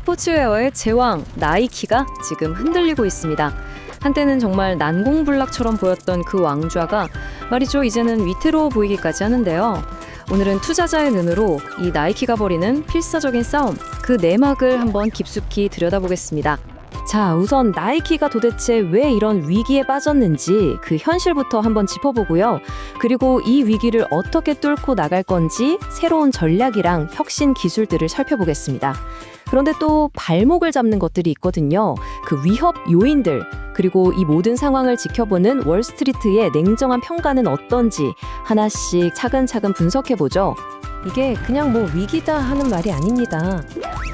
스포츠웨어의 제왕 나이키가 지금 흔들리고 있습니다. 한때는 정말 난공불락처럼 보였던 그 왕좌가 말이죠, 이제는 위태로워 보이기까지 하는데요. 오늘은 투자자의 눈으로 이 나이키가 벌이는 필사적인 싸움, 그 내막을 한번 깊숙이 들여다보겠습니다. 자, 우선 나이키가 도대체 왜 이런 위기에 빠졌는지 그 현실부터 한번 짚어보고요. 그리고 이 위기를 어떻게 뚫고 나갈 건지 새로운 전략이랑 혁신 기술들을 살펴보겠습니다. 그런데 또 발목을 잡는 것들이 있거든요. 그 위협 요인들, 그리고 이 모든 상황을 지켜보는 월스트리트의 냉정한 평가는 어떤지 하나씩 차근차근 분석해보죠. 이게 그냥 뭐 위기다 하는 말이 아닙니다.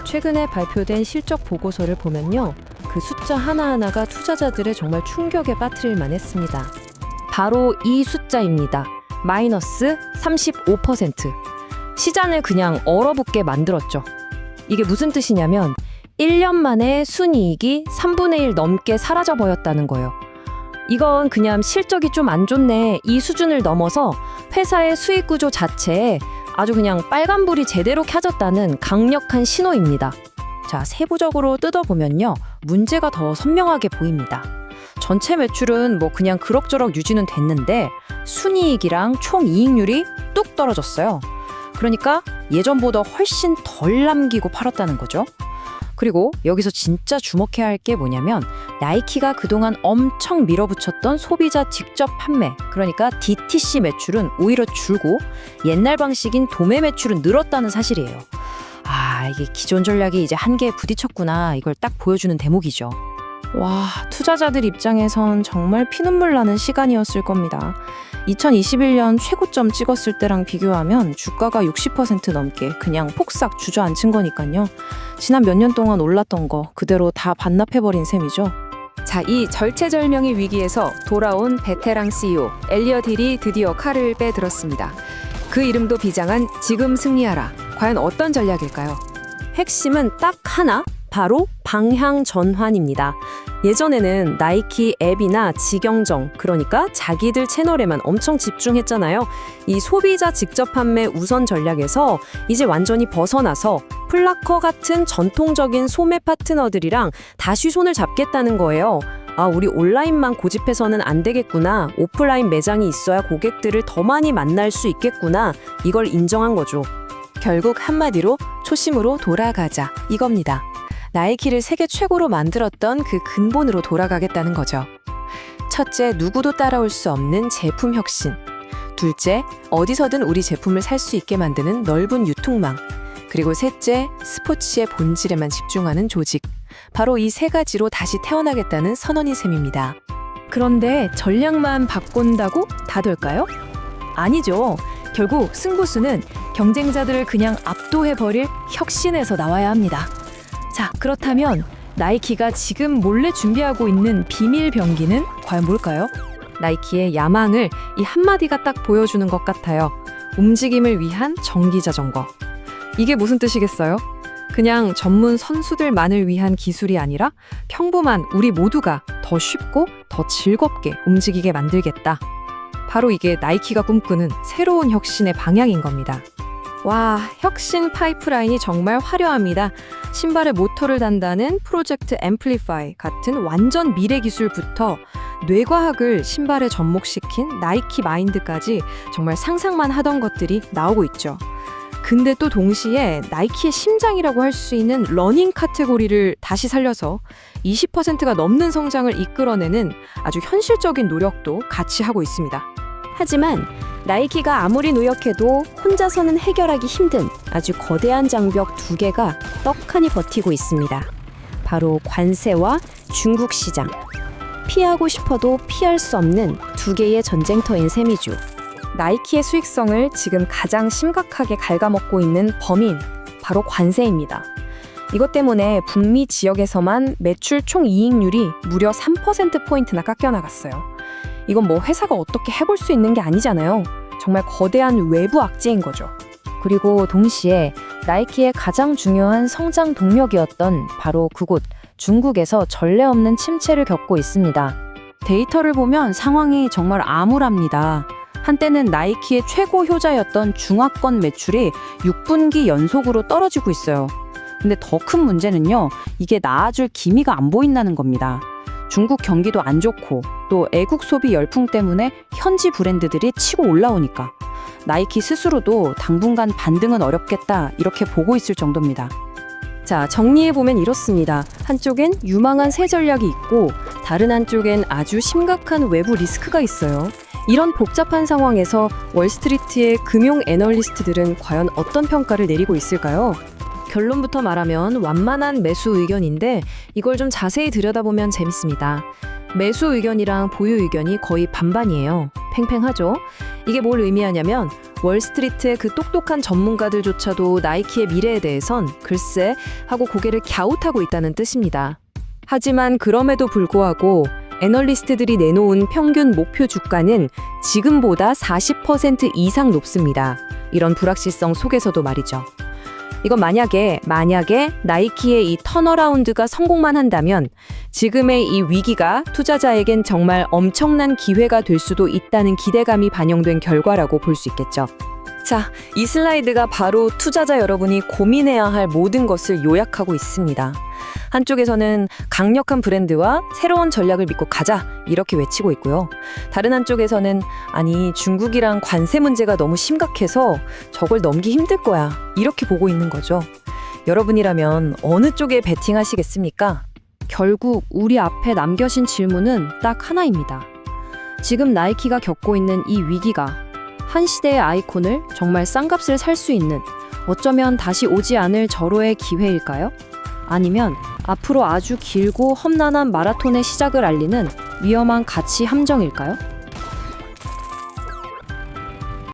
최근에 발표된 실적 보고서를 보면요, 그 숫자 하나하나가 투자자들의 정말 충격에 빠뜨릴 만했습니다. 바로 이 숫자입니다. 마이너스 35%. 시장을 그냥 얼어붙게 만들었죠. 이게 무슨 뜻이냐면 1년 만에 순이익이 3분의 1 넘게 사라져버렸다는 거예요. 이건 그냥 실적이 좀 안 좋네, 이 수준을 넘어서 회사의 수익 구조 자체에 아주 그냥 빨간불이 제대로 켜졌다는 강력한 신호입니다. 자, 세부적으로 뜯어보면요, 문제가 더 선명하게 보입니다. 전체 매출은 뭐 그냥 그럭저럭 유지는 됐는데 순이익이랑 총이익률이 뚝 떨어졌어요. 그러니까 예전보다 훨씬 덜 남기고 팔았다는 거죠. 그리고 여기서 진짜 주목해야 할 게 뭐냐면 나이키가 그동안 엄청 밀어붙였던 소비자 직접 판매, 그러니까 DTC 매출은 오히려 줄고 옛날 방식인 도매 매출은 늘었다는 사실이에요. 아, 이게 기존 전략이 이제 한계에 부딪혔구나, 이걸 딱 보여주는 대목이죠. 와, 투자자들 입장에선 정말 피눈물 나는 시간이었을 겁니다. 2021년 최고점 찍었을 때랑 비교하면 주가가 60% 넘게 그냥 폭삭 주저앉힌 거니까요. 지난 몇 년 동안 올랐던 거 그대로 다 반납해버린 셈이죠. 자, 이 절체절명의 위기에서 돌아온 베테랑 CEO 엘리엇 힐이 드디어 칼을 빼들었습니다. 그 이름도 비장한 지금 승리하라. 과연 어떤 전략일까요? 핵심은 딱 하나, 바로 방향 전환입니다. 예전에는 나이키 앱이나 직영정, 그러니까 자기들 채널에만 엄청 집중했잖아요. 이 소비자 직접 판매 우선 전략에서 이제 완전히 벗어나서 플라커 같은 전통적인 소매 파트너들이랑 다시 손을 잡겠다는 거예요. 아, 우리 온라인만 고집해서는 안 되겠구나. 오프라인 매장이 있어야 고객들을 더 많이 만날 수 있겠구나. 이걸 인정한 거죠. 결국 한마디로 초심으로 돌아가자, 이겁니다. 나이키를 세계 최고로 만들었던 그 근본으로 돌아가겠다는 거죠. 첫째, 누구도 따라올 수 없는 제품 혁신. 둘째, 어디서든 우리 제품을 살 수 있게 만드는 넓은 유통망. 그리고 셋째, 스포츠의 본질에만 집중하는 조직. 바로 이 세 가지로 다시 태어나겠다는 선언인 셈입니다. 그런데 전략만 바꾼다고 다 될까요? 아니죠. 결국 승부수는 경쟁자들을 그냥 압도해버릴 혁신에서 나와야 합니다. 자, 그렇다면 나이키가 지금 몰래 준비하고 있는 비밀 병기는 과연 뭘까요? 나이키의 야망을 이 한마디가 딱 보여주는 것 같아요. 움직임을 위한 전기자전거. 이게 무슨 뜻이겠어요? 그냥 전문 선수들만을 위한 기술이 아니라 평범한 우리 모두가 더 쉽고 더 즐겁게 움직이게 만들겠다. 바로 이게 나이키가 꿈꾸는 새로운 혁신의 방향인 겁니다. 와, 혁신 파이프라인이 정말 화려합니다. 신발에 모터를 단다는 프로젝트 앰플리파이 같은 완전 미래 기술부터 뇌과학을 신발에 접목시킨 나이키 마인드까지 정말 상상만 하던 것들이 나오고 있죠. 근데 또 동시에 나이키의 심장이라고 할 수 있는 러닝 카테고리를 다시 살려서 20%가 넘는 성장을 이끌어내는 아주 현실적인 노력도 같이 하고 있습니다. 하지만 나이키가 아무리 노력해도 혼자서는 해결하기 힘든 아주 거대한 장벽 두 개가 떡하니 버티고 있습니다. 바로 관세와 중국 시장. 피하고 싶어도 피할 수 없는 두 개의 전쟁터인 셈이죠. 나이키의 수익성을 지금 가장 심각하게 갉아먹고 있는 범인, 바로 관세입니다. 이것 때문에 북미 지역에서만 매출 총이익률이 무려 3%포인트나 깎여나갔어요. 이건 뭐 회사가 어떻게 해볼 수 있는 게 아니잖아요. 정말 거대한 외부 악재인 거죠. 그리고 동시에 나이키의 가장 중요한 성장 동력이었던 바로 그곳 중국에서 전례 없는 침체를 겪고 있습니다. 데이터를 보면 상황이 정말 암울합니다. 한때는 나이키의 최고 효자였던 중화권 매출이 6분기 연속으로 떨어지고 있어요. 근데 더 큰 문제는요, 이게 나아줄 기미가 안 보인다는 겁니다. 중국 경기도 안 좋고 또 애국 소비 열풍 때문에 현지 브랜드들이 치고 올라오니까 나이키 스스로도 당분간 반등은 어렵겠다 이렇게 보고 있을 정도입니다. 자, 정리해보면 이렇습니다. 한쪽엔 유망한 새 전략이 있고 다른 한쪽엔 아주 심각한 외부 리스크가 있어요. 이런 복잡한 상황에서 월스트리트의 금융 애널리스트들은 과연 어떤 평가를 내리고 있을까요? 결론부터 말하면 완만한 매수 의견인데 이걸 좀 자세히 들여다보면 재밌습니다. 매수 의견이랑 보유 의견이 거의 반반이에요. 팽팽하죠? 이게 뭘 의미하냐면 월스트리트의 그 똑똑한 전문가들조차도 나이키의 미래에 대해선 글쎄 하고 고개를 갸웃하고 있다는 뜻입니다. 하지만 그럼에도 불구하고 애널리스트들이 내놓은 평균 목표 주가는 지금보다 40% 이상 높습니다. 이런 불확실성 속에서도 말이죠. 이건 만약에 나이키의 이 턴어라운드가 성공만 한다면 지금의 이 위기가 투자자에겐 정말 엄청난 기회가 될 수도 있다는 기대감이 반영된 결과라고 볼 수 있겠죠. 자, 이 슬라이드가 바로 투자자 여러분이 고민해야 할 모든 것을 요약하고 있습니다. 한쪽에서는 강력한 브랜드와 새로운 전략을 믿고 가자 이렇게 외치고 있고요. 다른 한쪽에서는 아니 중국이랑 관세 문제가 너무 심각해서 저걸 넘기 힘들 거야 이렇게 보고 있는 거죠. 여러분이라면 어느 쪽에 베팅하시겠습니까? 결국 우리 앞에 남겨진 질문은 딱 하나입니다. 지금 나이키가 겪고 있는 이 위기가 한 시대의 아이콘을 정말 싼값을 살 수 있는 어쩌면 다시 오지 않을 절호의 기회일까요? 아니면 앞으로 아주 길고 험난한 마라톤의 시작을 알리는 위험한 가치 함정일까요?